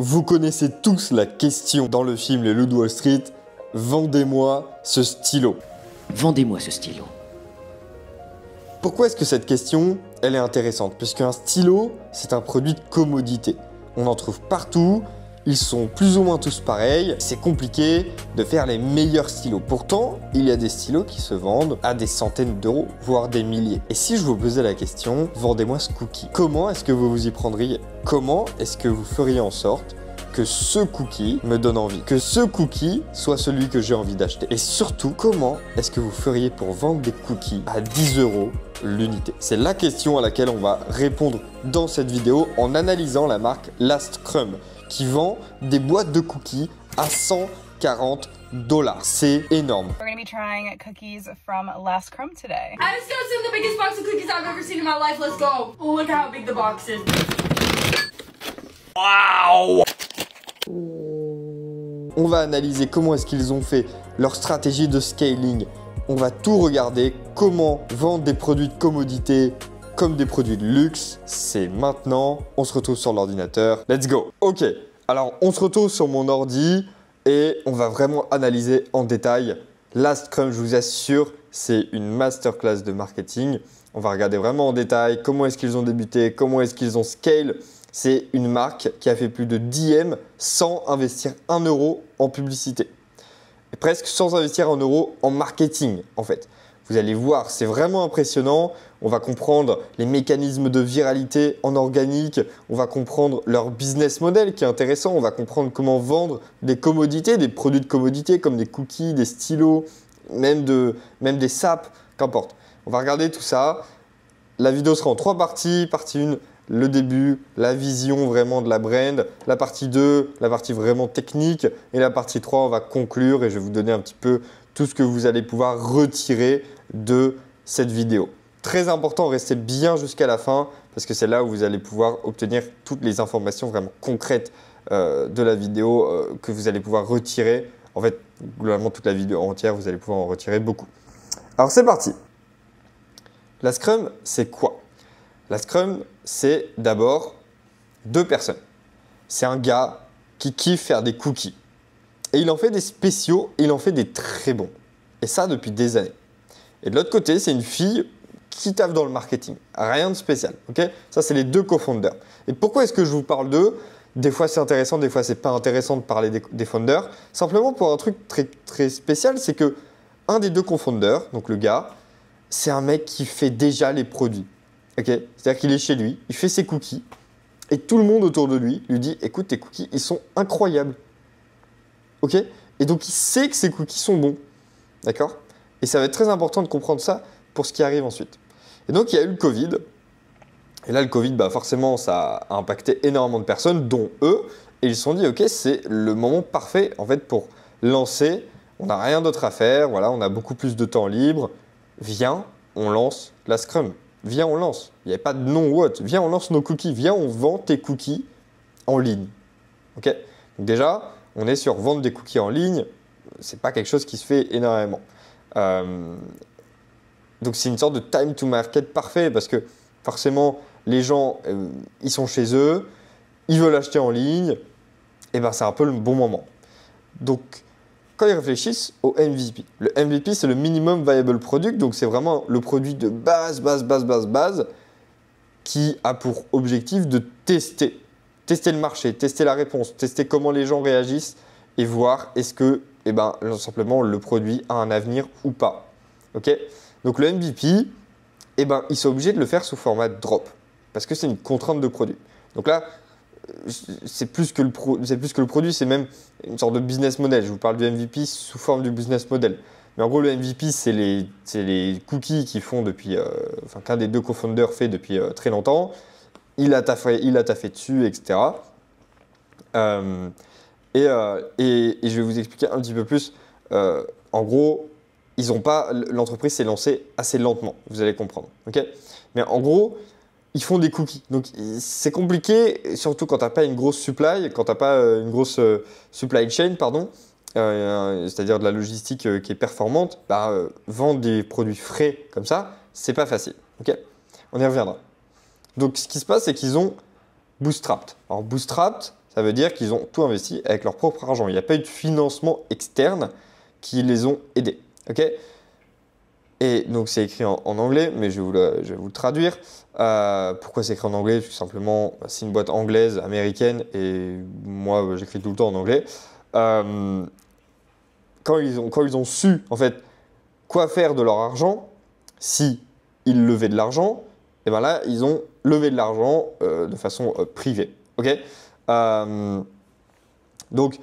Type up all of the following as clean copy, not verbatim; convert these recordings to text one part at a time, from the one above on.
Vous connaissez tous la question dans le film Le Loup de Wall Street, vendez-moi ce stylo. Vendez-moi ce stylo. Pourquoi est-ce que cette question, elle est intéressante? Puisqu'un stylo, c'est un produit de commodité. On en trouve partout, ils sont plus ou moins tous pareils, c'est compliqué de faire les meilleurs stylos. Pourtant, il y a des stylos qui se vendent à des centaines d'euros, voire des milliers. Et si je vous posais la question, vendez-moi ce cookie, comment est-ce que vous vous y prendriez? Comment est-ce que vous feriez en sorte que ce cookie me donne envie, que ce cookie soit celui que j'ai envie d'acheter? Et surtout, comment est-ce que vous feriez pour vendre des cookies à 10 euros l'unité? C'est la question à laquelle on va répondre dans cette vidéo en analysant la marque Last Crumb qui vend des boîtes de cookies à 140 $. C'est énorme. We're going to be trying cookies from Last Crumb today. I'm discussing the biggest box of cookies I've ever seen in my life. Let's go. Oh, look how big the box is. Wow! On va analyser comment est-ce qu'ils ont fait leur stratégie de scaling. On va tout regarder, comment vendre des produits de commodité comme des produits de luxe. C'est maintenant, on se retrouve sur l'ordinateur. Let's go! Ok, alors on se retrouve sur mon ordi et on va vraiment analyser en détail Last Crumb, je vous assure, c'est une masterclass de marketing. On va regarder vraiment en détail comment est-ce qu'ils ont débuté, comment est-ce qu'ils ont scale. C'est une marque qui a fait plus de 10 M sans investir 1 euro en publicité. Et presque sans investir 1 euro en marketing en fait. Vous allez voir, c'est vraiment impressionnant. On va comprendre les mécanismes de viralité en organique. On va comprendre leur business model qui est intéressant. On va comprendre comment vendre des commodités, des produits de commodité comme des cookies, des stylos, même des sapes, qu'importe. On va regarder tout ça. La vidéo sera en 3 parties. Partie 1, le début, la vision vraiment de la brand. La partie 2, la partie vraiment technique. Et la partie 3, on va conclure et je vais vous donner un petit peu tout ce que vous allez pouvoir retirer de cette vidéo. Très important, restez bien jusqu'à la fin parce que c'est là où vous allez pouvoir obtenir toutes les informations vraiment concrètes de la vidéo que vous allez pouvoir retirer. En fait, globalement, toute la vidéo entière, vous allez pouvoir en retirer beaucoup. Alors, c'est parti. La Scrum, c'est quoi? La Scrum, c'est d'abord 2 personnes. C'est un gars qui kiffe faire des cookies. Et il en fait des spéciaux et il en fait des très bons. Et ça depuis des années. Et de l'autre côté, c'est une fille qui taffe dans le marketing. Rien de spécial. Okay, ça, c'est les 2 co-founders. Et pourquoi est-ce que je vous parle d'eux? Des fois, c'est intéressant, des fois, c'est pas intéressant de parler des founders. Simplement pour un truc très, très spécial, c'est que un des 2 co-founders, donc le gars, c'est un mec qui fait déjà les produits. Okay, c'est-à-dire qu'il est chez lui, il fait ses cookies et tout le monde autour de lui lui dit « Écoute, tes cookies, ils sont incroyables. » Ok? Et donc, il sait que ces cookies sont bons. D'accord? Et ça va être très important de comprendre ça pour ce qui arrive ensuite. Et donc, il y a eu le Covid. Et là, le Covid, bah, forcément, ça a impacté énormément de personnes, dont eux. Et ils se sont dit, OK, c'est le moment parfait en fait, pour lancer. On n'a rien d'autre à faire. Voilà, on a beaucoup plus de temps libre. Viens, on lance la Scrum. Viens, on lance. Il n'y avait pas de non ou autre. Viens, on lance nos cookies. Viens, on vend tes cookies en ligne. OK? Donc déjà, on est sur vendre des cookies en ligne. Ce n'est pas quelque chose qui se fait énormément. Donc, c'est une sorte de time to market parfait parce que forcément, les gens, ils sont chez eux, ils veulent acheter en ligne. Et ben, c'est un peu le bon moment. Donc, quand ils réfléchissent au MVP, le MVP, c'est le Minimum Viable Product. Donc, c'est vraiment le produit de base qui a pour objectif de tester le marché, tester la réponse, tester comment les gens réagissent et voir est-ce que simplement le produit a un avenir ou pas. Okay, donc le MVP, ils sont obligés de le faire sous format drop parce que c'est une contrainte de produit. Donc là, c'est plus que le produit, c'est même une sorte de business model. Je vous parle du MVP sous forme du business model. Mais en gros, le MVP, c'est les cookies qu'ils font depuis, qu'un des 2 co-founders fait depuis très longtemps. Il a taffé dessus, etc. Et je vais vous expliquer un petit peu plus. En gros, l'entreprise s'est lancée assez lentement, vous allez comprendre. Okay, mais en gros, ils font des cookies. Donc, c'est compliqué, surtout quand tu n'as pas une grosse supply, quand tu n'as pas une grosse supply chain, c'est-à-dire de la logistique qui est performante. Vendre des produits frais comme ça, c'est pas facile. Okay, on y reviendra. Donc, ce qui se passe, c'est qu'ils ont bootstrapped. Alors, bootstrapped, Ça veut dire qu'ils ont tout investi avec leur propre argent. Il n'y a pas eu de financement externe qui les ont aidés. Ok? Et donc c'est écrit en anglais, mais je vais vous le traduire. Pourquoi c'est écrit en anglais? Tout simplement, c'est une boîte anglaise, américaine, et moi j'écris tout le temps en anglais. Quand ils ont su en fait quoi faire de leur argent, si ils levaient de l'argent, et ben là ils ont levé de l'argent de façon privée. Ok? Donc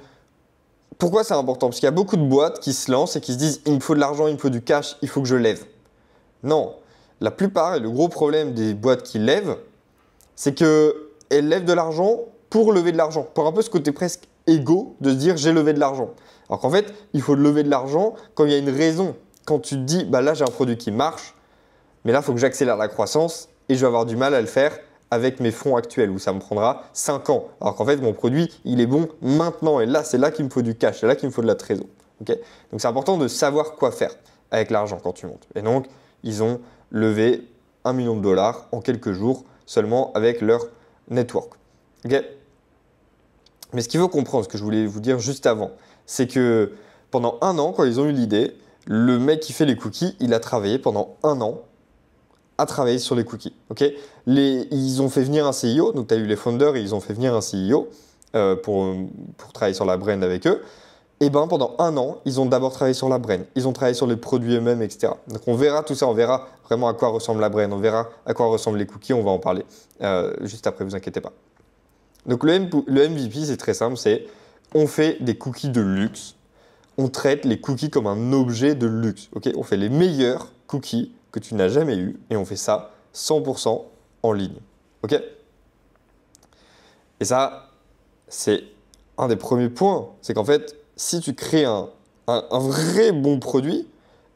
pourquoi c'est important? Parce qu'il y a beaucoup de boîtes qui se lancent et qui se disent il me faut de l'argent, il me faut du cash, il faut que je lève. Non, la plupart, et le gros problème des boîtes qui lèvent, c'est qu'elles lèvent de l'argent pour lever de l'argent, pour un peu ce côté presque égo de se dire j'ai levé de l'argent. Alors qu'en fait, il faut lever de l'argent quand il y a une raison. Quand tu te dis bah là j'ai un produit qui marche, mais là il faut que j'accélère la croissance et je vais avoir du mal à le faire avec mes fonds actuels où ça me prendra 5 ans. Alors qu'en fait, mon produit, il est bon maintenant. Et là, c'est là qu'il me faut du cash, c'est là qu'il me faut de la trésor. Okay, donc, c'est important de savoir quoi faire avec l'argent quand tu montes. Et donc, ils ont levé $1 million en quelques jours seulement avec leur network. Okay, mais ce qu'il faut comprendre, ce que je voulais vous dire juste avant, c'est que pendant 1 an, quand ils ont eu l'idée, le mec qui fait les cookies, il a travaillé pendant 1 an à travailler sur les cookies. Okay, ils ont fait venir un CIO, donc tu as eu les founders et ils ont fait venir un CIO pour travailler sur la brand avec eux. Et bien pendant 1 an, ils ont d'abord travaillé sur la brand, ils ont travaillé sur les produits eux-mêmes, etc. Donc on verra tout ça, on verra vraiment à quoi ressemble la brand, on verra à quoi ressemblent les cookies, on va en parler juste après, vous inquiétez pas. Donc le MVP, c'est très simple, c'est on fait des cookies de luxe, on traite les cookies comme un objet de luxe. Okay, on fait les meilleurs cookies que tu n'as jamais eu et on fait ça 100% en ligne. Ok? Et ça, c'est un des premiers points. C'est qu'en fait, si tu crées un vrai bon produit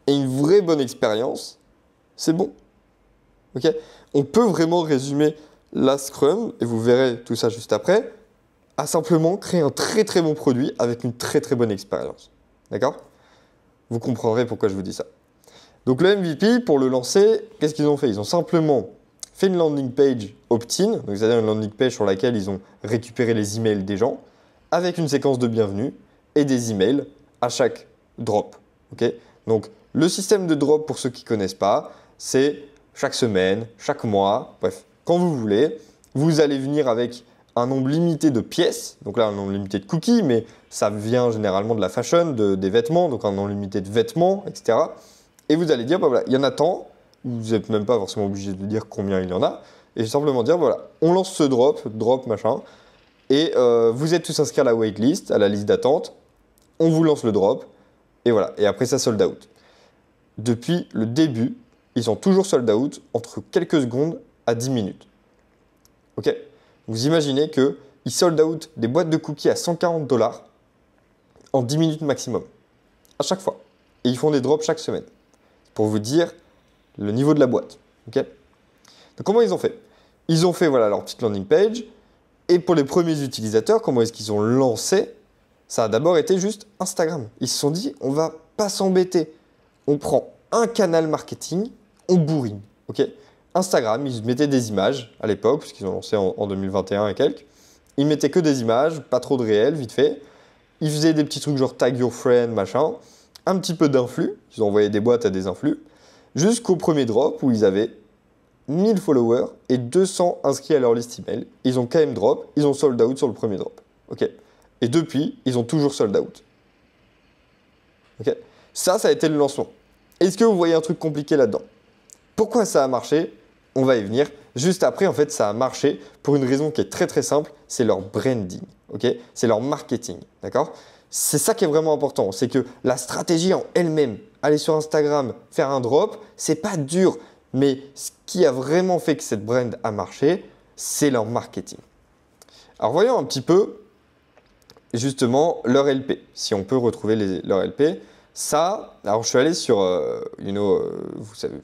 et une vraie bonne expérience, c'est bon. Ok? On peut vraiment résumer la Scrum, et vous verrez tout ça juste après, à simplement créer un très très bon produit avec une très très bonne expérience. D'accord? Vous comprendrez pourquoi je vous dis ça. Donc le MVP, pour le lancer, qu'est-ce qu'ils ont fait? Ils ont simplement fait une landing page opt-in, donc c'est-à-dire une landing page sur laquelle ils ont récupéré les emails des gens, avec une séquence de bienvenue et des emails à chaque drop. Okay, donc le système de drop, pour ceux qui ne connaissent pas, c'est chaque semaine, chaque mois, bref, quand vous voulez, vous allez venir avec un nombre limité de pièces, donc là un nombre limité de cookies, mais ça vient généralement de la fashion, des vêtements, donc un nombre limité de vêtements, etc. Et vous allez dire, bah voilà, il y en a tant, vous n'êtes même pas forcément obligé de dire combien il y en a, et simplement dire, voilà, on lance ce drop machin, et vous êtes tous inscrits à la waitlist, à la liste d'attente, on vous lance le drop, et voilà, et après ça sold out. Depuis le début, ils sont toujours sold out entre quelques secondes à 10 minutes. Ok? Vous imaginez qu'ils sold out des boîtes de cookies à $140 en 10 minutes maximum, à chaque fois. Et ils font des drops chaque semaine. Pour vous dire le niveau de la boîte. Okay, donc comment ils ont fait? Ils ont fait voilà, leur petite landing page. Et pour les premiers utilisateurs, comment est-ce qu'ils ont lancé? Ça a d'abord été juste Instagram. Ils se sont dit, on ne va pas s'embêter. On prend un canal marketing, on bourrine. Okay, Instagram, ils mettaient des images à l'époque, puisqu'ils ont lancé en 2021 et quelques. Ils mettaient que des images, pas trop de réel, vite fait. Ils faisaient des petits trucs genre tag your friend, machin. Un petit peu d'influx, ils ont envoyé des boîtes à des influx, jusqu'au premier drop où ils avaient 1000 followers et 200 inscrits à leur liste email. Ils ont quand même drop, ils ont sold out sur le premier drop. Okay, et depuis, ils ont toujours sold out. Okay, ça a été le lancement. Est-ce que vous voyez un truc compliqué là-dedans? Pourquoi ça a marché? On va y venir. Juste après, en fait, ça a marché pour une raison qui est très très simple, c'est leur branding. Okay, c'est leur marketing. D'accord? C'est ça qui est vraiment important, c'est que la stratégie en elle-même, aller sur Instagram, faire un drop, c'est pas dur. Mais ce qui a vraiment fait que cette brand a marché, c'est leur marketing. Alors voyons un petit peu, justement, leur LP. Si on peut retrouver leur LP. Ça, alors je suis allé sur, vous savez,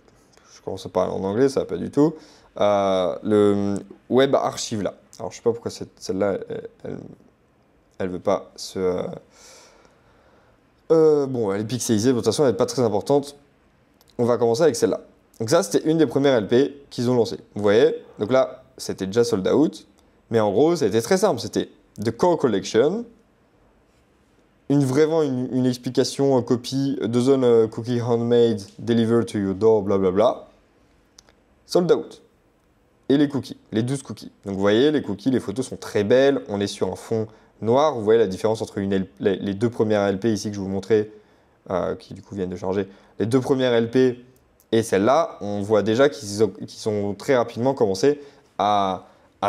je commence à parler en anglais, ça va pas du tout. Le web archive là. Alors je sais pas pourquoi celle-là, elle veut pas se... bon, elle est pixelisée, de toute façon, elle n'est pas très importante. On va commencer avec celle-là. Donc ça, c'était une des premières LP qu'ils ont lancées. Vous voyez, donc là, c'était déjà sold out. Mais en gros, c'était très simple. C'était The Core Collection. Vraiment une explication, un copy, dozen cookie handmade, delivered to your door, blablabla. Sold out. Et les cookies, les 12 cookies. Donc vous voyez, les cookies, les photos sont très belles. On est sur un fond noir. Vous voyez la différence entre les deux premières LP ici que je vous montrais, qui du coup viennent de changer. Les deux premières LP et celle-là, on voit déjà qu'ils ont très rapidement commencé à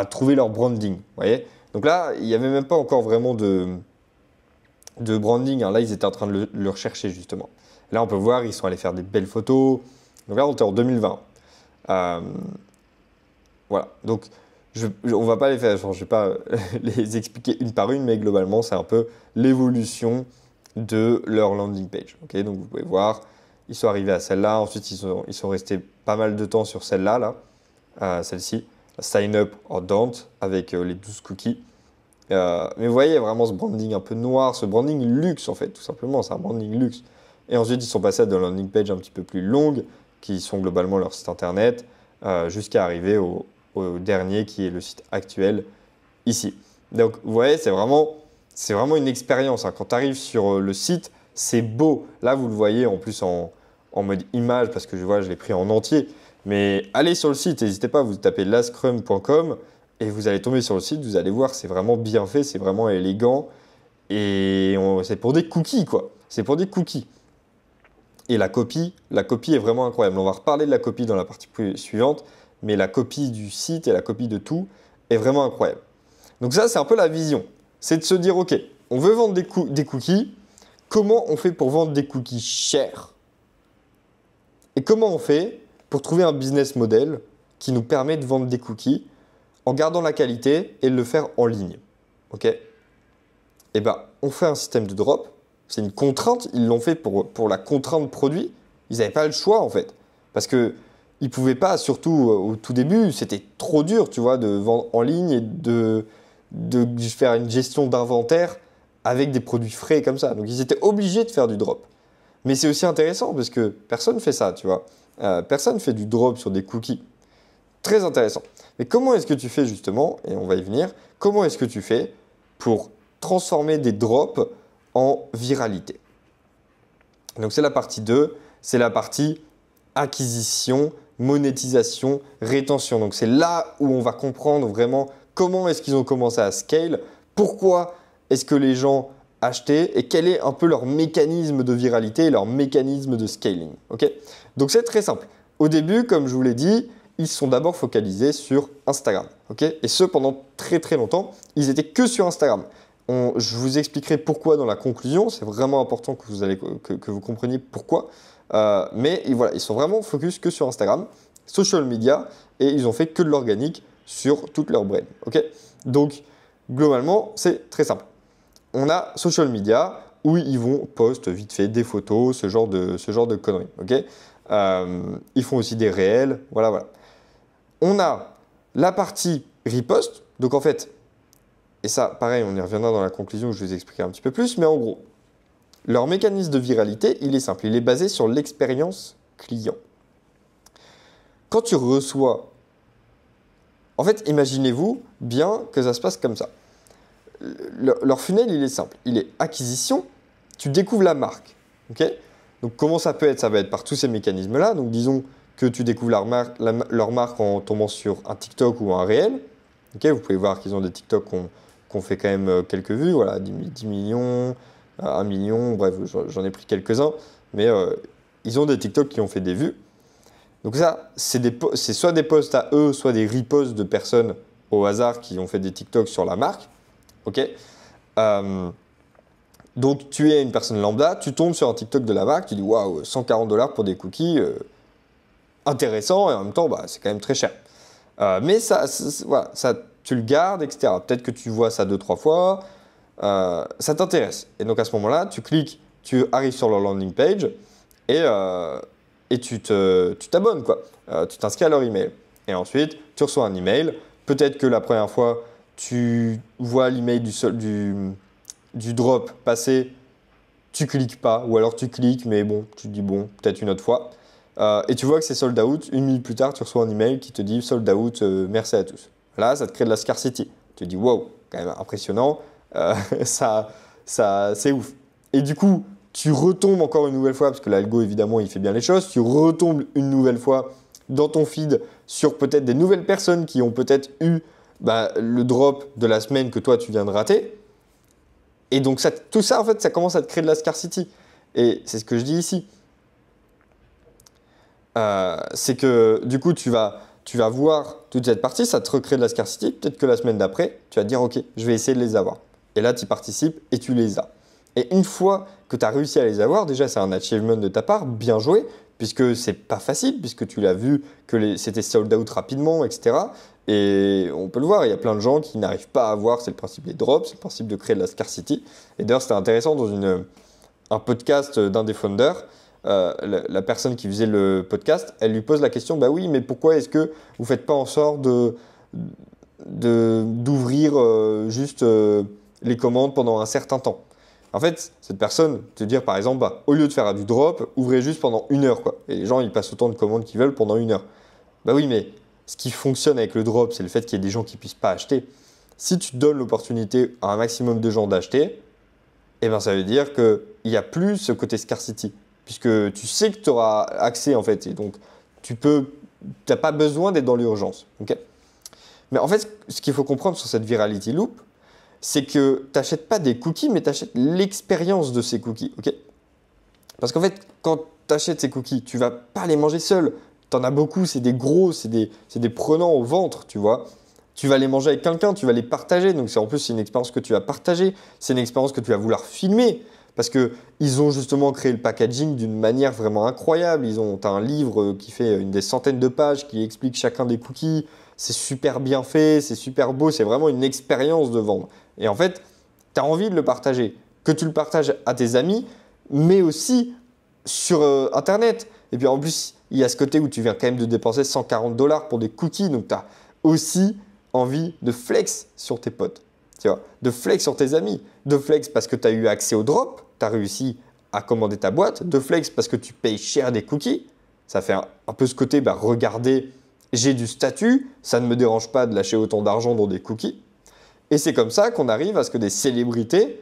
trouver leur branding. Vous voyez. Donc là, il n'y avait même pas encore vraiment de branding. Hein. Là, ils étaient en train de le rechercher justement. Là, on peut voir, ils sont allés faire des belles photos. Donc là, on est en 2020. Voilà. Donc, on ne va pas les faire. Je ne vais pas les expliquer une par une, mais globalement, c'est un peu l'évolution de leur landing page. Okay, donc, vous pouvez voir, ils sont arrivés à celle-là. Ensuite, ils sont restés pas mal de temps sur celle-là, celle-ci. Sign up or don't, avec les 12 cookies. Mais vous voyez vraiment ce branding un peu noir, ce branding luxe en fait, tout simplement, c'est un branding luxe. Et ensuite, ils sont passés à des landing pages un petit peu plus longues, qui sont globalement leur site internet, jusqu'à arriver au dernier qui est le site actuel ici. Donc, vous voyez, c'est vraiment une expérience. Hein. Quand tu arrives sur le site, c'est beau. Là, vous le voyez en plus en mode image, parce que je l'ai pris en entier. Mais allez sur le site, n'hésitez pas, vous tapez lascrum.com. Et vous allez tomber sur le site, vous allez voir, c'est vraiment bien fait, c'est vraiment élégant. Et c'est pour des cookies, quoi. C'est pour des cookies. Et la copie est vraiment incroyable. On va reparler de la copie dans la partie suivante, mais la copie du site et la copie de tout est vraiment incroyable. Donc ça, c'est un peu la vision. C'est de se dire, OK, on veut vendre des cookies. Comment on fait pour vendre des cookies chers? Et comment on fait pour trouver un business model qui nous permet de vendre des cookies en gardant la qualité et le faire en ligne. OK? Eh bien, on fait un système de drop. C'est une contrainte. Ils l'ont fait pour la contrainte produit. Ils n'avaient pas le choix, en fait. Parce qu'ils ne pouvaient pas, surtout au tout début, c'était trop dur, tu vois, de vendre en ligne et de faire une gestion d'inventaire avec des produits frais comme ça. Donc, ils étaient obligés de faire du drop. Mais c'est aussi intéressant parce que personne ne fait ça, tu vois. Personne ne fait du drop sur des cookies. Très intéressant. Mais comment est-ce que tu fais justement, et on va y venir, comment est-ce que tu fais pour transformer des drops en viralité? Donc c'est la partie 2, c'est la partie acquisition, monétisation, rétention. Donc c'est là où on va comprendre vraiment comment est-ce qu'ils ont commencé à scale, pourquoi est-ce que les gens achetaient et quel est un peu leur mécanisme de viralité et leur mécanisme de scaling. Okay, donc c'est très simple. Au début, comme je vous l'ai dit, ils sont d'abord focalisés sur Instagram. Okay, et ce, pendant très très longtemps, ils étaient que sur Instagram. Je vous expliquerai pourquoi dans la conclusion. C'est vraiment important que vous compreniez pourquoi. Mais voilà, ils sont vraiment focus que sur Instagram, social media, et ils ont fait que de l'organique sur toute leur brand. Okay, donc, globalement, c'est très simple. On a social media où ils vont post vite fait des photos, ce genre de conneries. Okay, ils font aussi des réels. Voilà. On a la partie riposte. Donc en fait, et ça, pareil, on y reviendra dans la conclusion où je vais vous expliquer un petit peu plus, mais en gros, leur mécanisme de viralité, il est simple. Il est basé sur l'expérience client. Quand tu reçois... En fait, imaginez-vous bien que ça se passe comme ça. Leur funnel, il est simple. Il est acquisition, tu découvres la marque. Okay, donc comment ça peut être? Ça va être par tous ces mécanismes-là. Donc disons que tu découvres leur marque en tombant sur un TikTok ou un réel. Okay, vous pouvez voir qu'ils ont des TikTok qu'on fait quand même quelques vues. Voilà, 10 millions, 1 million, bref, j'en ai pris quelques-uns. Mais ils ont des TikTok qui ont fait des vues. Donc ça, c'est soit des posts à eux, soit des reposts de personnes au hasard qui ont fait des TikTok sur la marque. Okay, donc tu es une personne lambda, tu tombes sur un TikTok de la marque, tu dis waouh, $140 pour des cookies, intéressant, et en même temps, bah, c'est quand même très cher. Mais ça, voilà, ça, tu le gardes, etc. Peut-être que tu vois ça 2-3 fois, ça t'intéresse. Et donc à ce moment-là, tu cliques, tu arrives sur leur landing page et tu t'abonnes, quoi. Tu t'inscris à leur email. Et ensuite, tu reçois un email. Peut-être que la première fois, tu vois l'email du drop passer, tu cliques pas, ou alors tu cliques, mais bon, tu te dis bon, peut-être une autre fois. Et tu vois que c'est sold out. 1 minute plus tard, tu reçois un email qui te dit sold out, merci à tous. Là, ça te crée de la scarcity. Tu te dis wow, quand même impressionnant. C'est ouf. Et du coup, tu retombes encore une nouvelle fois, parce que l'algo, évidemment, il fait bien les choses, tu retombes une nouvelle fois dans ton feed sur peut-être des nouvelles personnes qui ont peut-être eu le drop de la semaine que toi, tu viens de rater. Et donc, tout ça, en fait, ça commence à te créer de la scarcity. Et c'est ce que je dis ici. C'est que, du coup, tu vas voir toute cette partie, ça te recrée de la scarcity. Peut-être que la semaine d'après, tu vas te dire, OK, je vais essayer de les avoir. Et là, tu y participes et tu les as. Et une fois que tu as réussi à les avoir, déjà, c'est un achievement de ta part, bien joué, puisque c'est pas facile, puisque tu l'as vu que c'était sold out rapidement, etc. Et on peut le voir, il y a plein de gens qui n'arrivent pas à avoir, c'est le principe des drops, c'est le principe de créer de la scarcity. Et d'ailleurs, c'était intéressant dans un podcast d'un des founders, la personne qui faisait le podcast, elle lui pose la question, bah oui, mais pourquoi est-ce que vous ne faites pas en sorte d'ouvrir juste les commandes pendant un certain temps? En fait, cette personne te dire par exemple, au lieu de faire du drop, ouvrez juste pendant 1 heure, quoi. Et les gens, ils passent autant de commandes qu'ils veulent pendant 1 heure. Bah oui, mais ce qui fonctionne avec le drop, c'est le fait qu'il y ait des gens qui ne puissent pas acheter. Si tu donnes l'opportunité à un maximum de gens d'acheter, eh ben, ça veut dire qu'il n'y a plus ce côté scarcity. Puisque tu sais que tu auras accès, en fait. Et donc, tu n'as pas besoin d'être dans l'urgence. Okay, mais en fait, ce qu'il faut comprendre sur cette virality loop, c'est que tu n'achètes pas des cookies, mais tu achètes l'expérience de ces cookies. Okay, parce qu'en fait, quand tu achètes ces cookies, tu ne vas pas les manger seul. Tu en as beaucoup, c'est des gros, c'est des prenants au ventre, tu vois. Tu vas les manger avec quelqu'un, tu vas les partager. Donc, en plus, c'est une expérience que tu vas partager. C'est une expérience que tu vas vouloir filmer. Parce qu'ils ont justement créé le packaging d'une manière vraiment incroyable. Tu as un livre qui fait des centaines de pages qui explique chacun des cookies. C'est super bien fait, c'est super beau, c'est vraiment une expérience de vendre. Et en fait, tu as envie de le partager. Que tu le partages à tes amis, mais aussi sur Internet. Et puis en plus, il y a ce côté où tu viens quand même de dépenser $140 pour des cookies. Donc tu as aussi envie de flex sur tes potes. Tu vois, de flex sur tes amis, de flex parce que tu as eu accès au drop, tu as réussi à commander ta boîte, de flex parce que tu payes cher des cookies. Ça fait un peu ce côté, regardez, j'ai du statut, ça ne me dérange pas de lâcher autant d'argent dans des cookies. Et c'est comme ça qu'on arrive à ce que des célébrités,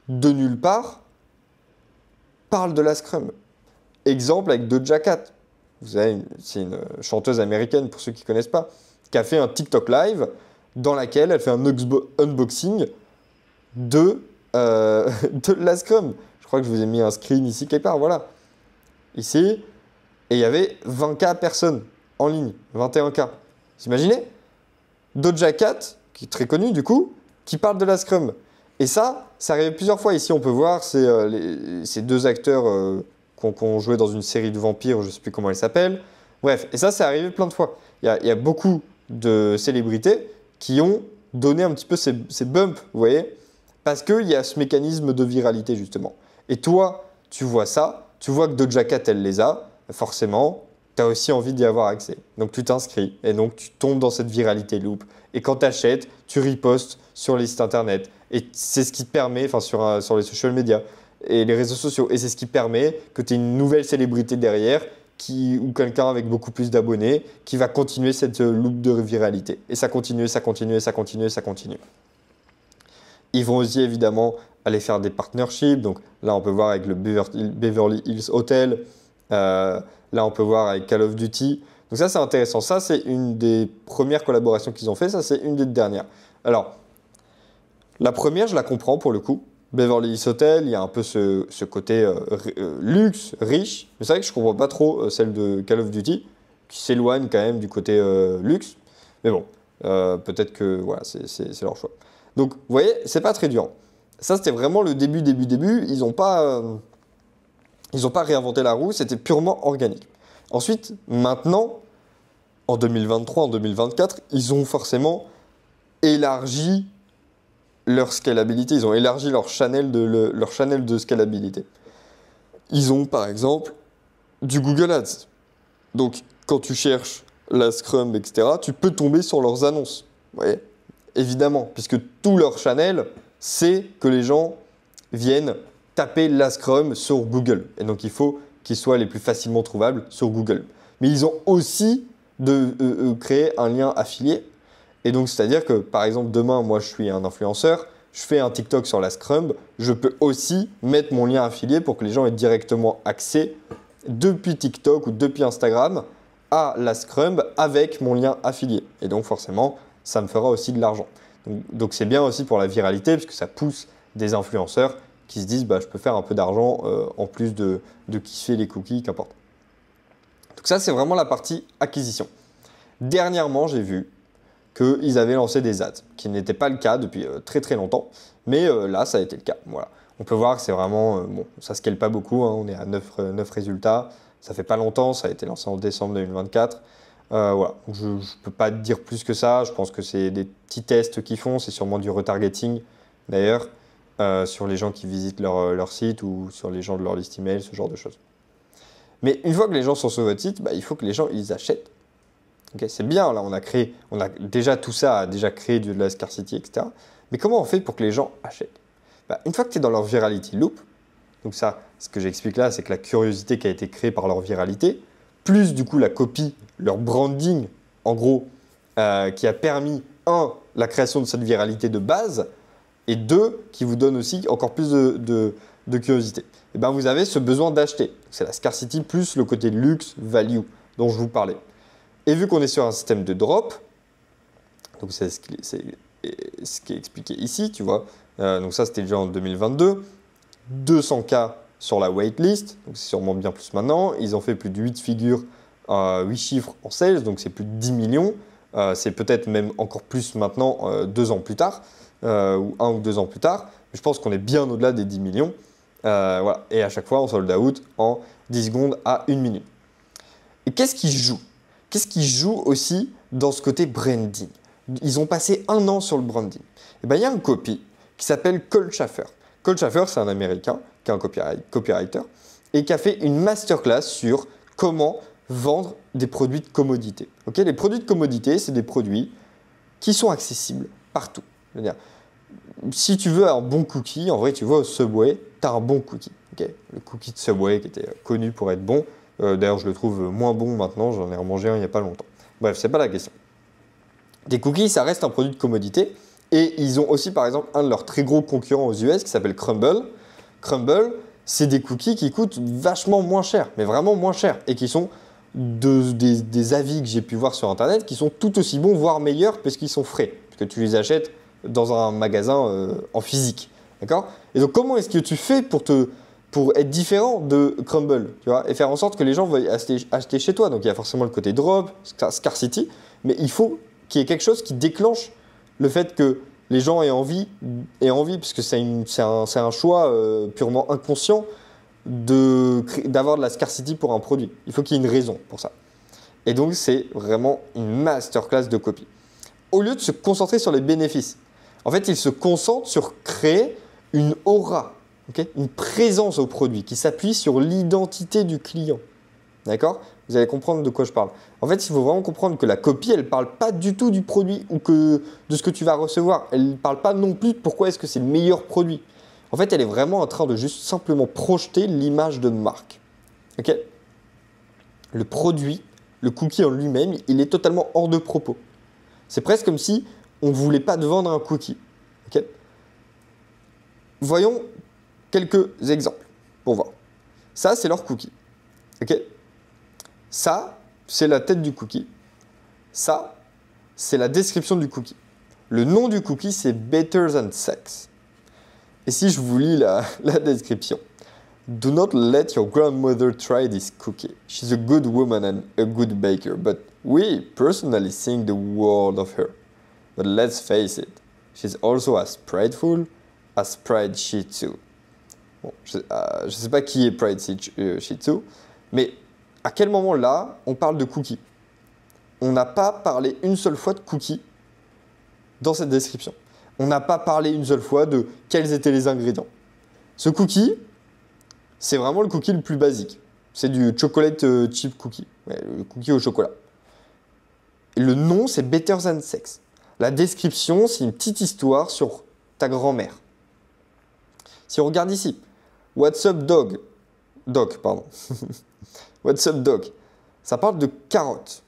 de nulle part, parlent de la Scrum. Exemple avec Doja Cat. Vous savez, c'est une chanteuse américaine, pour ceux qui ne connaissent pas, qui a fait un TikTok live dans laquelle elle fait un unboxing de la Scrum. Je crois que je vous ai mis un screen ici quelque part, voilà. Ici, et il y avait 20K personnes en ligne, 21K. Vous imaginez? Doja Cat, qui est très connue du coup, qui parle de la Scrum. Et ça arrive plusieurs fois. Ici, on peut voir ces deux acteurs qui ont joué dans une série de vampires, je ne sais plus comment elle s'appelle. Bref, et ça arrivé plein de fois. Il y a beaucoup de célébrités qui ont donné un petit peu ces bumps, vous voyez, parce qu'il y a ce mécanisme de viralité, justement. Et toi, tu vois ça, tu vois que Doja Cat, elle les a, forcément, tu as aussi envie d'y avoir accès. Donc, tu t'inscris et donc, tu tombes dans cette viralité loop. Et quand tu achètes, tu ripostes sur les sites internet. Et c'est ce qui te permet, enfin, sur les social media et les réseaux sociaux, et c'est ce qui permet que tu aies une nouvelle célébrité derrière ou quelqu'un avec beaucoup plus d'abonnés qui va continuer cette loop de viralité. Et ça continue, ça continue, ça continue, ça continue. Ils vont aussi évidemment aller faire des partnerships. Donc là, on peut voir avec le Beverly Hills Hotel. Là, on peut voir avec Call of Duty. Donc ça, c'est intéressant. Ça, c'est une des premières collaborations qu'ils ont fait. Ça, c'est une des dernières. Alors, la première, je la comprends pour le coup. Beverly Hills Hotel, il y a un peu ce côté luxe, riche. Mais c'est vrai que je ne comprends pas trop celle de Call of Duty, qui s'éloigne quand même du côté luxe. Mais bon, peut-être que voilà, c'est leur choix. Donc, vous voyez, c'est pas très dur. Ça, c'était vraiment le début. Ils n'ont pas réinventé la roue, c'était purement organique. Ensuite, maintenant, en 2023, en 2024, ils ont forcément élargi leur scalabilité, ils ont élargi leur channel de scalabilité. Ils ont par exemple du Google Ads. Donc quand tu cherches la Scrum, etc., tu peux tomber sur leurs annonces. Vous voyez, évidemment, puisque tout leur channel, c'est que les gens viennent taper la Scrum sur Google. Et donc il faut qu'ils soient les plus facilement trouvables sur Google. Mais ils ont aussi créé un lien affilié. Et donc, c'est-à-dire que, par exemple, demain, moi, je suis un influenceur, je fais un TikTok sur la Scrum, je peux aussi mettre mon lien affilié pour que les gens aient directement accès depuis TikTok ou depuis Instagram à la Scrum avec mon lien affilié. Et donc, forcément, ça me fera aussi de l'argent. Donc, c'est bien aussi pour la viralité parce que ça pousse des influenceurs qui se disent bah, je peux faire un peu d'argent en plus de kiffer les cookies, qu'importe. Donc ça, c'est vraiment la partie acquisition. Dernièrement, j'ai vu qu'ils avaient lancé des ads, qui n'était pas le cas depuis très très longtemps, mais là, ça a été le cas. Voilà. On peut voir que c'est vraiment, bon, ça ne scale pas beaucoup, hein, on est à 9 résultats, ça fait pas longtemps, ça a été lancé en décembre 2024. Voilà. Je ne peux pas te dire plus que ça, je pense que c'est des petits tests qu'ils font, c'est sûrement du retargeting d'ailleurs, sur les gens qui visitent leur site ou sur les gens de leur liste email, ce genre de choses. Mais une fois que les gens sont sur votre site, bah, il faut que les gens ils achètent. Okay, c'est bien, là, on a déjà tout ça, a déjà créé de la scarcity, etc. Mais comment on fait pour que les gens achètent? Bah, une fois que tu es dans leur virality loop, donc ça, ce que j'explique là, c'est que la curiosité qui a été créée par leur viralité, plus du coup la copie, leur branding, en gros, qui a permis, la création de cette viralité de base, et 2, qui vous donne aussi encore plus de curiosité. Et ben, vous avez ce besoin d'acheter. C'est la scarcity plus le côté luxe, value, dont je vous parlais. Et vu qu'on est sur un système de drop, donc c'est ce qui est expliqué ici, tu vois. Donc ça, c'était déjà en 2022. 200K sur la waitlist, donc c'est sûrement bien plus maintenant. Ils ont fait plus de 8 figures, 8 chiffres en sales, donc c'est plus de 10 millions. C'est peut-être même encore plus maintenant, 2 ans plus tard, ou 1 ou 2 ans plus tard. Mais je pense qu'on est bien au-delà des 10 millions. Voilà. Et à chaque fois, on sold out en 10 secondes à 1 minute. Et qu'est-ce qui joue? Qu'est-ce qui joue aussi dans ce côté branding? Ils ont passé 1 an sur le branding. Et ben, il y a un copy qui s'appelle Cole Schaffer. Cole Schaffer, c'est un Américain qui est un copywriter et qui a fait une masterclass sur comment vendre des produits de commodité. Okay, les produits de commodité, c'est des produits qui sont accessibles partout. C'est-à-dire, si tu veux un bon cookie, en vrai, tu vas au Subway, tu as un bon cookie. Okay, le cookie de Subway qui était connu pour être bon. D'ailleurs, je le trouve moins bon maintenant, j'en ai remangé un il n'y a pas longtemps. Bref, c'est pas la question. Des cookies, ça reste un produit de commodité. Et ils ont aussi, par exemple, un de leurs très gros concurrents aux US qui s'appelle Crumble. Crumble, c'est des cookies qui coûtent vachement moins cher, mais vraiment moins cher. Et qui sont des avis que j'ai pu voir sur Internet qui sont tout aussi bons, voire meilleurs, parce qu'ils sont frais. Parce que tu les achètes dans un magasin en physique. D'accord? Et donc, comment est-ce que tu fais pour être différent de Crumble, tu vois, et faire en sorte que les gens veuillent acheter chez toi? Donc il y a forcément le côté drop, scarcity, mais il faut qu'il y ait quelque chose qui déclenche le fait que les gens aient envie puisque c'est un choix purement inconscient d'avoir de la scarcity pour un produit. Il faut qu'il y ait une raison pour ça. Et donc c'est vraiment une masterclass de copie. Au lieu de se concentrer sur les bénéfices, en fait, ils se concentrent sur créer une aura. Okay, une présence au produit qui s'appuie sur l'identité du client. D'accord? Vous allez comprendre de quoi je parle. En fait, il faut vraiment comprendre que la copie, elle ne parle pas du tout du produit ou de ce que tu vas recevoir. Elle ne parle pas non plus de pourquoi est-ce que c'est le meilleur produit. En fait, elle est vraiment en train de juste simplement projeter l'image de marque. Okay? Le produit, le cookie en lui-même, il est totalement hors de propos. C'est presque comme si on ne voulait pas te vendre un cookie. Okay? Voyons quelques exemples pour voir. Ça, c'est leur cookie. Okay? Ça, c'est la tête du cookie. Ça, c'est la description du cookie. Le nom du cookie, c'est Better Than Sex. Et si je vous lis la description. Do not let your grandmother try this cookie. She's a good woman and a good baker, but we personally think the world of her. But let's face it, she's also as prideful as Pride Shih Tzu. Bon, je ne sais pas qui est Pride Shih Tzu, mais à quel moment là, on parle de cookies? On n'a pas parlé une seule fois de cookies dans cette description. On n'a pas parlé une seule fois de quels étaient les ingrédients. Ce cookie, c'est vraiment le cookie le plus basique. C'est du chocolate chip cookie, ouais, le cookie au chocolat. Et le nom, c'est Better Than Sex. La description, c'est une petite histoire sur ta grand-mère. Si on regarde ici, What's up dog? Doc, pardon. What's up dog? Ça parle de carottes.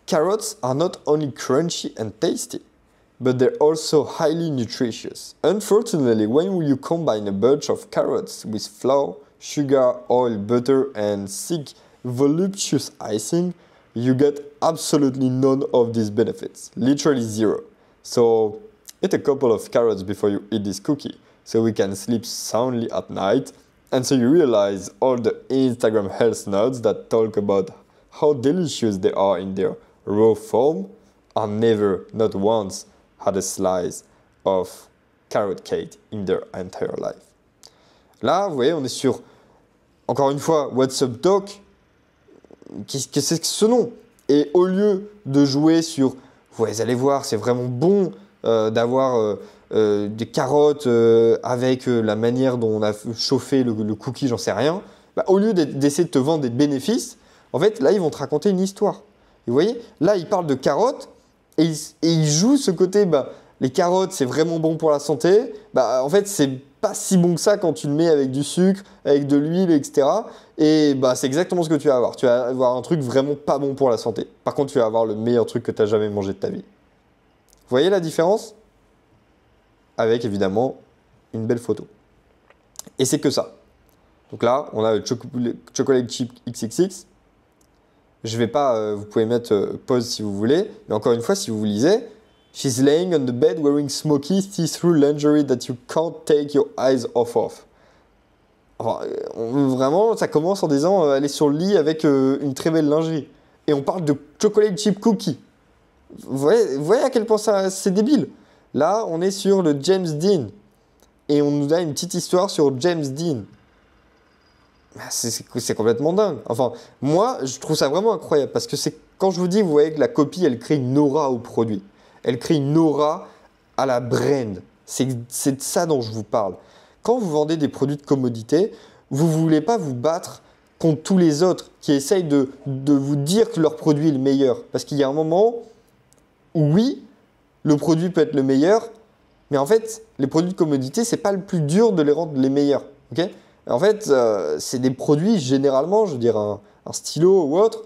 Carrots are not only crunchy and tasty, but they're also highly nutritious. Unfortunately, when you combine a bunch of carrots with flour, sugar, oil, butter, and thick, voluptuous icing, you get absolutely none of these benefits. Literally zero. So eat a couple of carrots before you eat this cookie, so we can sleep soundly at night, and so you realize all the Instagram health nuts that talk about how delicious they are in their raw form are never, not once, had a slice of carrot cake in their entire life. Là, vous voyez, on est sur, encore une fois, What's Up Doc. Qu'est-ce que c'est que ce nom? Et au lieu de jouer sur, vous allez voir, c'est vraiment bon d'avoir des carottes avec la manière dont on a chauffé le cookie, j'en sais rien, bah, au lieu d'essayer de te vendre des bénéfices, en fait, là, ils vont te raconter une histoire. Et vous voyez, là, ils parlent de carottes et ils jouent ce côté, bah, les carottes, c'est vraiment bon pour la santé. Bah, en fait, c'est pas si bon que ça quand tu le mets avec du sucre, avec de l'huile, etc. Et bah, c'est exactement ce que tu vas avoir. Tu vas avoir un truc vraiment pas bon pour la santé. Par contre, tu vas avoir le meilleur truc que tu as jamais mangé de ta vie. Vous voyez la différence? Avec évidemment une belle photo. Et c'est que ça. Donc là, on a le chocolate chip XXX. Je vais pas, vous pouvez mettre pause si vous voulez, mais encore une fois, si vous lisez, she's laying on the bed wearing smoky, see-through lingerie that you can't take your eyes off of. Enfin, vraiment, ça commence en disant elle est sur le lit avec une très belle lingerie. Et on parle de chocolate chip cookie. Vous voyez à quel point c'est débile. Là, on est sur le James Dean. Et on nous a une petite histoire sur James Dean. C'est complètement dingue. Enfin, moi, je trouve ça vraiment incroyable. Parce que c'est quand je vous dis, vous voyez que la copie, elle crée une aura au produit. Elle crée une aura à la brand. C'est de ça dont je vous parle. Quand vous vendez des produits de commodité, vous ne voulez pas vous battre contre tous les autres qui essayent de vous dire que leur produit est le meilleur. Parce qu'il y a un moment où, oui, le produit peut être le meilleur, mais en fait, les produits de commodité, ce n'est pas le plus dur de les rendre les meilleurs. Okay, en fait, c'est des produits, généralement, je veux dire un stylo ou autre,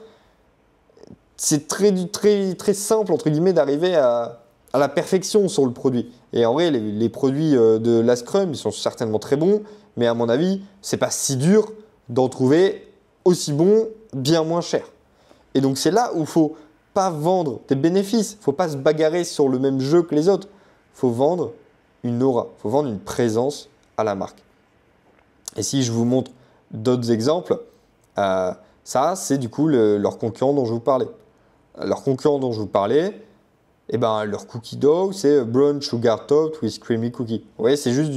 c'est très, très, très simple, entre guillemets, d'arriver à la perfection sur le produit. Et en vrai, les produits de la Scrum, ils sont certainement très bons, mais à mon avis, c'est pas si dur d'en trouver aussi bons, bien moins cher. Et donc, c'est là où il faut pas vendre des bénéfices. Il ne faut pas se bagarrer sur le même jeu que les autres. Il faut vendre une aura, il faut vendre une présence à la marque. Et si je vous montre d'autres exemples, ça, c'est du coup leur concurrent dont je vous parlais. Leur concurrent dont je vous parlais, eh ben, leur cookie dough, c'est brown sugar topped with creamy cookie. Vous voyez, c'est juste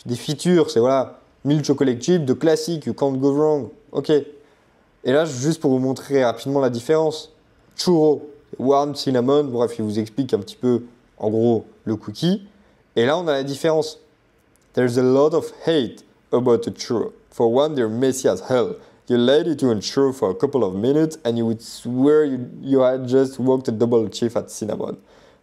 des features, c'est voilà, milk chocolate chip de classique, you can't go wrong. Ok. Et là, juste pour vous montrer rapidement la différence, churro, warm cinnamon, bref, il vous explique un petit peu, en gros, le cookie. Et là, on a la différence. There's a lot of hate about a churro. For one, they're messy as hell. You laid it to a churro for a couple of minutes and you would swear you had just walked a double chip at cinnamon.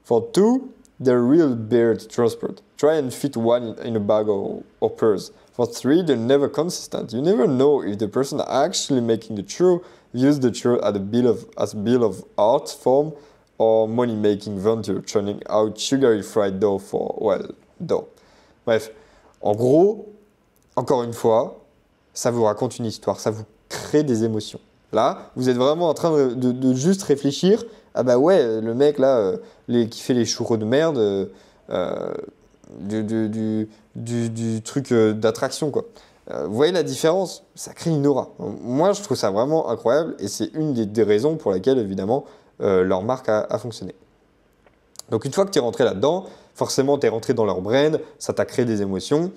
For two, they're real beer to transport. Try and fit one in a bag or purse. For three, they're never consistent. You never know if the person actually making the churro used the churro as a bill of art form or money-making venture, churning out sugary fried dough for, well, dough. Bref, en gros, encore une fois, ça vous raconte une histoire, ça vous crée des émotions. Là, vous êtes vraiment en train de juste réfléchir, ah bah ouais, le mec là, qui fait les churros de merde, du truc d'attraction, quoi. Vous voyez la différence? Ça crée une aura. Moi, je trouve ça vraiment incroyable et c'est une des raisons pour lesquelles, évidemment, leur marque a fonctionné. Donc, une fois que tu es rentré là-dedans, forcément, tu es rentré dans leur brand, ça t'a créé des émotions,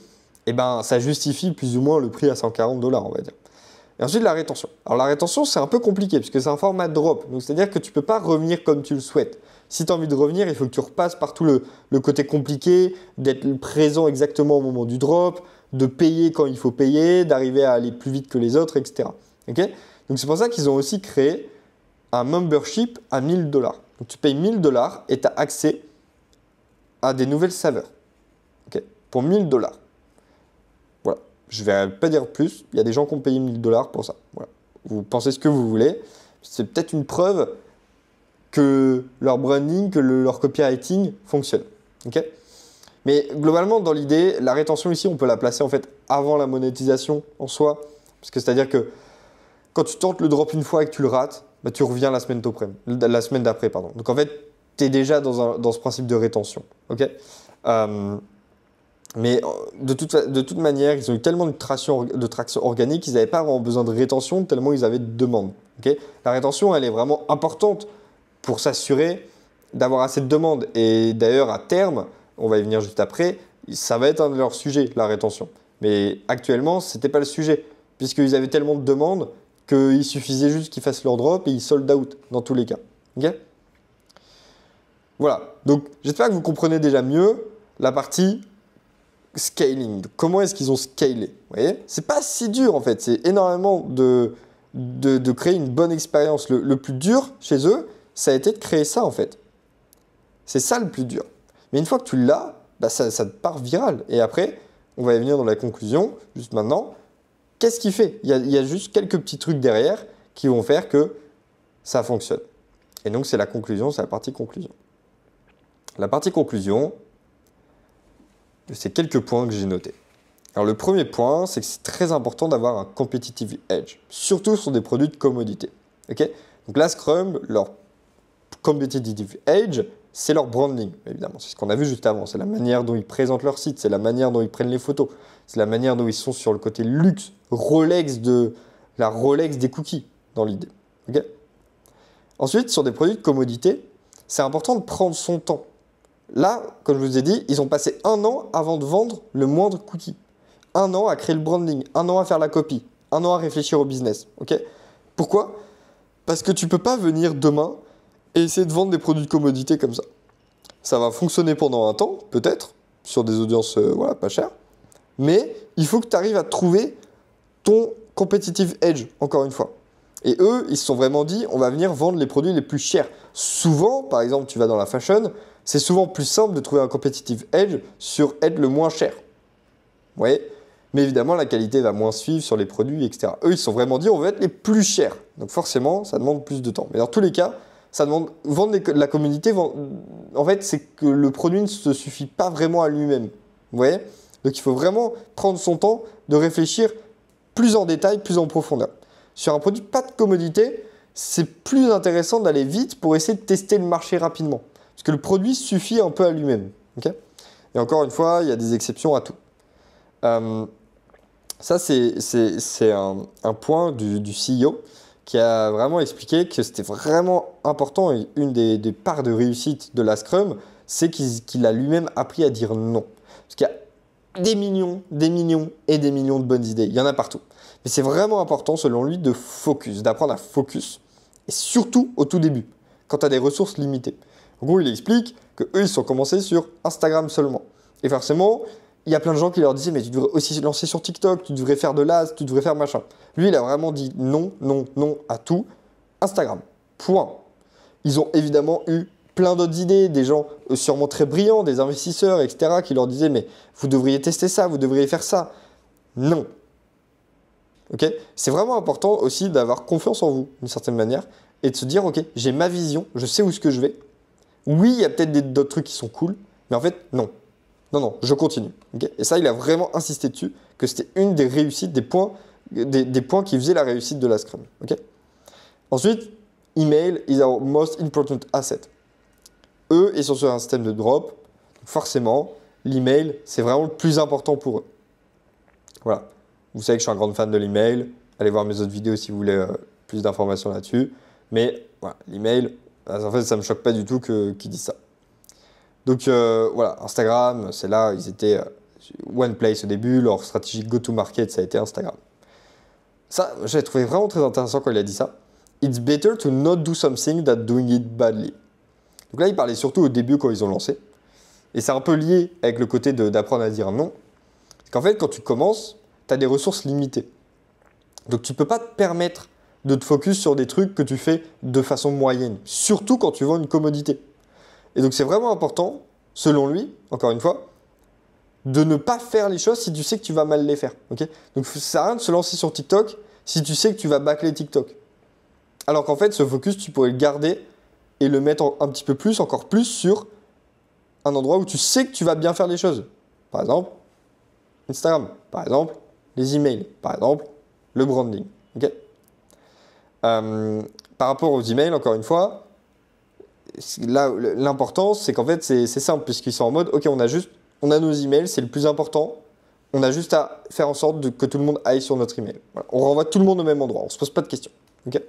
et ben ça justifie plus ou moins le prix à $140, on va dire. Et ensuite, la rétention. Alors, la rétention, c'est un peu compliqué puisque c'est un format drop. Donc, c'est-à-dire que tu ne peux pas revenir comme tu le souhaites. Si tu as envie de revenir, il faut que tu repasses par tout le côté compliqué, d'être présent exactement au moment du drop, de payer quand il faut payer, d'arriver à aller plus vite que les autres, etc. Okay, donc, c'est pour ça qu'ils ont aussi créé un membership à $1000. Donc, tu payes $1000 et tu as accès à des nouvelles saveurs. Okay, pour $1000. Voilà. Je ne vais pas dire plus. Il y a des gens qui ont payé $1000 pour ça. Voilà. Vous pensez ce que vous voulez. C'est peut-être une preuve que leur branding, que leur copywriting fonctionne. Ok. Mais globalement, dans l'idée, la rétention ici, on peut la placer en fait avant la monétisation en soi. Parce que c'est-à-dire que quand tu tentes le drop une fois et que tu le rates, bah, tu reviens la semaine d'après. Donc en fait, tu es déjà dans ce principe de rétention. Okay, mais de toute manière, ils ont eu tellement de traction organique qu'ils n'avaient pas vraiment besoin de rétention tellement ils avaient de demandes. Okay, la rétention, elle est vraiment importante pour s'assurer d'avoir assez de demandes. Et d'ailleurs, à terme, on va y venir juste après, ça va être un de leurs sujets, la rétention. Mais actuellement, ce n'était pas le sujet, puisqu'ils avaient tellement de demandes qu'il suffisait juste qu'ils fassent leur drop et ils sold out dans tous les cas. Okay, voilà, donc j'espère que vous comprenez déjà mieux la partie scaling. Comment est-ce qu'ils ont scalé? Vous voyez, c'est pas si dur en fait, c'est énormément de créer une bonne expérience. Le plus dur chez eux, ça a été de créer ça en fait. C'est ça le plus dur. Mais une fois que tu l'as, bah ça te part viral. Et après, on va y venir dans la conclusion, juste maintenant. Qu'est-ce qu'il fait? Il y a juste quelques petits trucs derrière qui vont faire que ça fonctionne. Et donc, c'est la conclusion, c'est la partie conclusion. La partie conclusion, c'est quelques points que j'ai notés. Alors, le premier point, c'est que c'est très important d'avoir un competitive edge, surtout sur des produits de commodité. Okay, donc là, Scrum, leur competitive edge, c'est leur branding, évidemment. C'est ce qu'on a vu juste avant. C'est la manière dont ils présentent leur site, c'est la manière dont ils prennent les photos, c'est la manière dont ils sont sur le côté luxe, la Rolex des cookies, dans l'idée. Okay, ensuite, sur des produits de commodité, c'est important de prendre son temps. Là, comme je vous ai dit, ils ont passé 1 an avant de vendre le moindre cookie. 1 an à créer le branding, 1 an à faire la copie, 1 an à réfléchir au business. Okay, pourquoi? Parce que tu ne peux pas venir demain et essayer de vendre des produits de commodité comme ça. Ça va fonctionner pendant un temps, peut-être, sur des audiences pas chères, mais il faut que tu arrives à trouver ton competitive edge, encore une fois. Et eux, ils se sont vraiment dit, on va venir vendre les produits les plus chers. Souvent, par exemple, tu vas dans la fashion, c'est souvent plus simple de trouver un competitive edge sur être le moins cher. Vous voyez? Mais évidemment, la qualité va moins suivre sur les produits, etc. Eux, ils se sont vraiment dit, on veut être les plus chers. Donc forcément, ça demande plus de temps. Mais dans tous les cas, ça demande vendre la communauté. En fait, c'est que le produit ne se suffit pas vraiment à lui-même. Vous voyez? Donc il faut vraiment prendre son temps de réfléchir plus en détail, plus en profondeur. Sur un produit pas de commodité, c'est plus intéressant d'aller vite pour essayer de tester le marché rapidement. Parce que le produit suffit un peu à lui-même. Okay, et encore une fois, il y a des exceptions à tout. Ça, c'est un point du CEO qui a vraiment expliqué que c'était vraiment important et une des parts de réussite de la Scrum, c'est qu'il a lui-même appris à dire non. Parce qu'il y a des millions et des millions de bonnes idées. Il y en a partout. Mais c'est vraiment important, selon lui, de focus, d'apprendre à focus. Et surtout au tout début, quand tu as des ressources limitées. En gros, il explique qu'eux, ils sont commencés sur Instagram seulement. Et forcément, il y a plein de gens qui leur disaient, mais tu devrais aussi se lancer sur TikTok, tu devrais faire de l'AS, tu devrais faire machin. Lui, il a vraiment dit non, non, non à tout. Instagram. Point. Ils ont évidemment eu plein d'autres idées, des gens sûrement très brillants, des investisseurs, etc., qui leur disaient, mais vous devriez tester ça, vous devriez faire ça. Non. Ok, c'est vraiment important aussi d'avoir confiance en vous, d'une certaine manière, et de se dire, ok, j'ai ma vision, je sais où est-ce que je vais. Oui, il y a peut-être d'autres trucs qui sont cool, mais en fait, non. Non, non, je continue. Okay, et ça, il a vraiment insisté dessus, que c'était une des réussites, des points qui faisaient la réussite de la Scrum. Okay, ensuite, email is our most important asset. Eux, ils sont sur un système de drop, donc forcément, l'email, c'est vraiment le plus important pour eux. Voilà. Vous savez que je suis un grand fan de l'email. Allez voir mes autres vidéos si vous voulez plus d'informations là-dessus. Mais voilà, l'email, en fait, ça ne me choque pas du tout qu'ils disent ça. Donc voilà, Instagram, c'est là, ils étaient one place au début. Leur stratégie go-to-market, ça a été Instagram. Ça, j'ai trouvé vraiment très intéressant quand il a dit ça. It's better to not do something than doing it badly. Donc là, il parlait surtout au début quand ils ont lancé. Et c'est un peu lié avec le côté d'apprendre à dire non. Parce qu'en fait, quand tu commences, tu as des ressources limitées. Donc tu ne peux pas te permettre de te focus sur des trucs que tu fais de façon moyenne, surtout quand tu vends une commodité. Et donc c'est vraiment important, selon lui, encore une fois, de ne pas faire les choses si tu sais que tu vas mal les faire. Okay, donc ça sert à rien de se lancer sur TikTok si tu sais que tu vas bâcler TikTok. Alors qu'en fait, ce focus, tu pourrais le garder et le mettre un petit peu plus, encore plus sur un endroit où tu sais que tu vas bien faire les choses. Par exemple, Instagram. Par exemple, les emails. Par exemple, le branding. Ok. Par rapport aux emails, encore une fois, là, l'important, c'est qu'en fait, c'est simple, puisqu'ils sont en mode, ok, on a nos emails, c'est le plus important. On a juste à faire en sorte que tout le monde aille sur notre email. Voilà. On renvoie tout le monde au même endroit. On ne se pose pas de questions. Okay,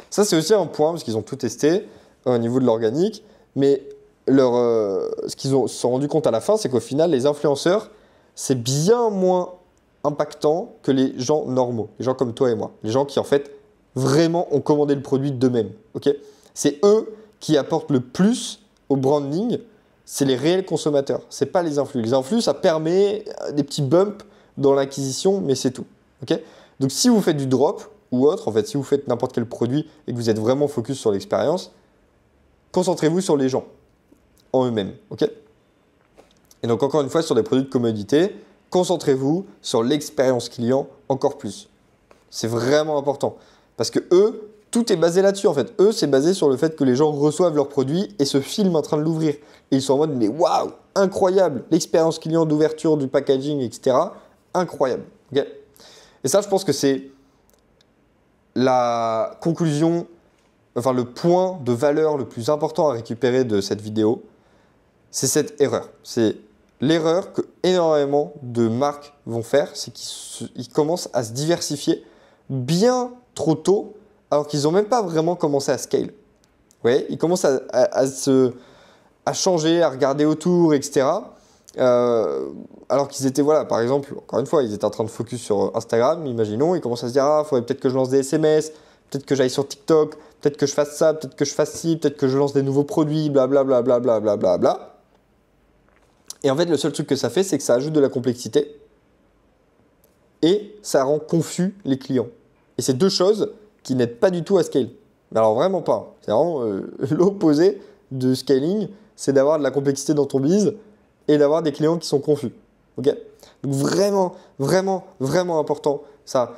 ça, c'est aussi un point, parce qu'ils ont tout testé au niveau de l'organique. Mais ce qu'ils se sont rendus compte à la fin, c'est qu'au final, les influenceurs, c'est bien moins impactant que les gens normaux. Les gens comme toi et moi. Les gens qui, en fait, vraiment ont commandé le produit d'eux-mêmes. Okay, c'est eux qui apportent le plus au branding. C'est les réels consommateurs, c'est pas les influx. Les influx, ça permet des petits bumps dans l'acquisition, mais c'est tout. Okay, donc si vous faites du drop ou autre, en fait, si vous faites n'importe quel produit et que vous êtes vraiment focus sur l'expérience, concentrez-vous sur les gens, en eux-mêmes. Okay, et donc encore une fois, sur des produits de commodité, concentrez-vous sur l'expérience client encore plus. C'est vraiment important. Parce que eux, tout est basé là-dessus en fait. Eux, c'est basé sur le fait que les gens reçoivent leurs produits et se filment en train de l'ouvrir. Et ils sont en mode, mais waouh, incroyable, l'expérience client d'ouverture, du packaging, etc. Incroyable. Okay, et ça, je pense que c'est la conclusion, enfin le point de valeur le plus important à récupérer de cette vidéo. C'est cette erreur. C'est l'erreur que énormément de marques vont faire, c'est qu'ils commencent à se diversifier bien trop tôt, alors qu'ils n'ont même pas vraiment commencé à scale. Vous voyez, ils commencent à changer, à regarder autour, etc. Alors qu'ils étaient, voilà, par exemple, encore une fois, ils étaient en train de focus sur Instagram, imaginons, ils commencent à se dire, ah, il faudrait peut-être que je lance des SMS, peut-être que j'aille sur TikTok, peut-être que je fasse ça, peut-être que je fasse ci, peut-être que je lance des nouveaux produits, blablabla, blablabla, blablabla. Et en fait, le seul truc que ça fait, c'est que ça ajoute de la complexité et ça rend confus les clients. Et c'est deux choses qui n'aident pas du tout à scale. Mais alors vraiment pas. C'est vraiment l'opposé de scaling, c'est d'avoir de la complexité dans ton biz et d'avoir des clients qui sont confus. Okay, donc vraiment, vraiment, vraiment important ça.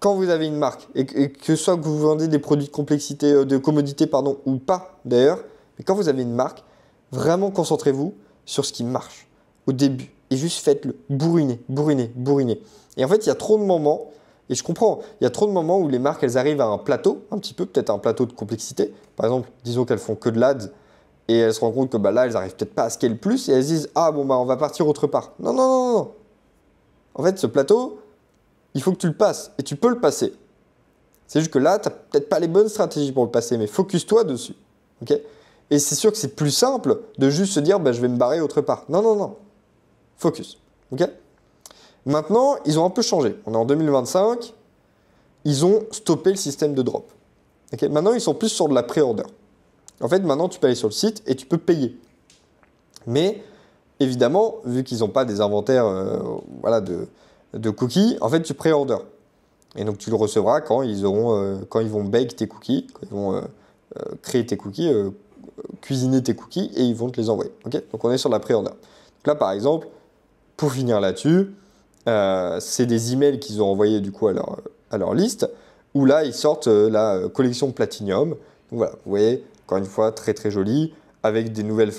Quand vous avez une marque et que soit que vous vendez des produits de complexité, de commodité, pardon, ou pas d'ailleurs, mais quand vous avez une marque, vraiment concentrez-vous sur ce qui marche au début et juste faites-le, bourrinez, bourrinez, bourrinez. Et en fait, il y a trop de moments, et je comprends, il y a trop de moments où les marques, elles arrivent à un plateau, un petit peu, peut-être un plateau de complexité. Par exemple, disons qu'elles font que de l'ads et elles se rendent compte que là, elles n'arrivent peut-être pas à scale plus et elles se disent, ah bon, on va partir autre part. Non, non, non, non. En fait, ce plateau, il faut que tu le passes et tu peux le passer. C'est juste que là, tu n'as peut-être pas les bonnes stratégies pour le passer, mais focus-toi dessus. Okay, et c'est sûr que c'est plus simple de juste se dire, je vais me barrer autre part. Non, non, non. Focus. Okay, maintenant, ils ont un peu changé. On est en 2025. Ils ont stoppé le système de drop. Okay, maintenant, ils sont plus sur de la pré-order. En fait, maintenant, tu peux aller sur le site et tu peux payer. Mais, évidemment, vu qu'ils n'ont pas des inventaires de cookies, en fait, tu pré-order. Et donc, tu le recevras quand ils vont bake tes cookies, quand ils vont créer tes cookies, cuisiner tes cookies, et ils vont te les envoyer. Okay, donc, on est sur la pré-order. Donc là, par exemple, pour finir là-dessus, c'est des emails qu'ils ont envoyés du coup à leur liste, où là, ils sortent la collection Platinum. Donc voilà, vous voyez, encore une fois, très très joli, avec des nouvelles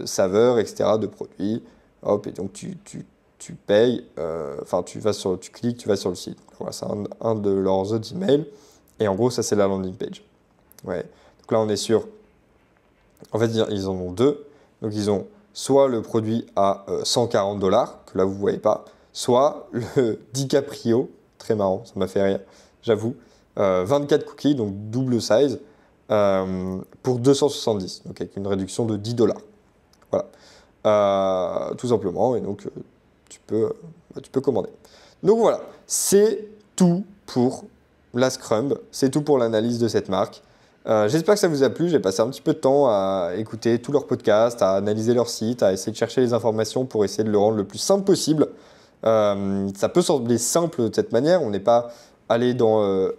saveurs, etc. de produits. Hop, et donc tu payes, tu cliques, tu vas sur le site. Voilà, c'est un de leurs autres emails. Et en gros, ça, c'est la landing page. Ouais. Donc là, on est sur... En fait, ils en ont deux. Donc, ils ont soit le produit à $140, que là, vous ne voyez pas, soit le DiCaprio, très marrant, ça m'a fait rire, j'avoue, 24 cookies, donc double size, pour 270, donc avec une réduction de $10. Voilà, tout simplement, et donc tu peux commander. Donc voilà, c'est tout pour la Scrum, c'est tout pour l'analyse de cette marque. J'espère que ça vous a plu. J'ai passé un petit peu de temps à écouter tous leurs podcasts, à analyser leur site, à essayer de chercher les informations pour essayer de le rendre le plus simple possible. Ça peut sembler simple de cette manière. On n'est pas allé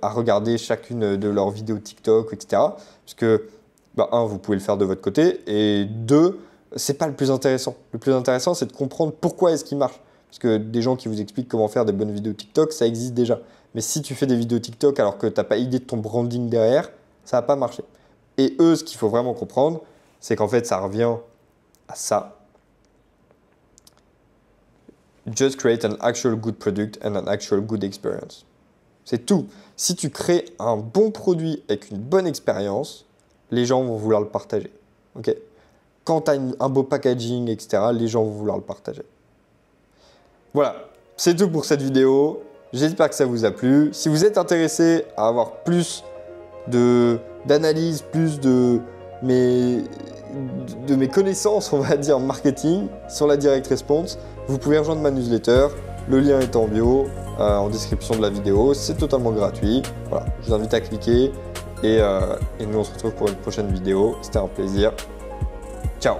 à regarder chacune de leurs vidéos TikTok, etc. Parce que, vous pouvez le faire de votre côté. Et deux, c'est pas le plus intéressant. Le plus intéressant, c'est de comprendre pourquoi est-ce qu'il marche. Parce que des gens qui vous expliquent comment faire des bonnes vidéos TikTok, ça existe déjà. Mais si tu fais des vidéos TikTok alors que tu n'as pas idée de ton branding derrière, ça va pas marcher. Et eux, ce qu'il faut vraiment comprendre, c'est qu'en fait, ça revient à ça. Just create an actual good product and an actual good experience. C'est tout. Si tu crées un bon produit avec une bonne expérience, les gens vont vouloir le partager. Okay. Quand tu as un beau packaging, etc., les gens vont vouloir le partager. Voilà, c'est tout pour cette vidéo. J'espère que ça vous a plu. Si vous êtes intéressé à avoir plus d'analyse, plus de mes connaissances, on va dire, marketing sur la direct response, vous pouvez rejoindre ma newsletter. Le lien est en bio, en description de la vidéo. C'est totalement gratuit. Voilà, je vous invite à cliquer. Et nous, on se retrouve pour une prochaine vidéo. C'était un plaisir. Ciao!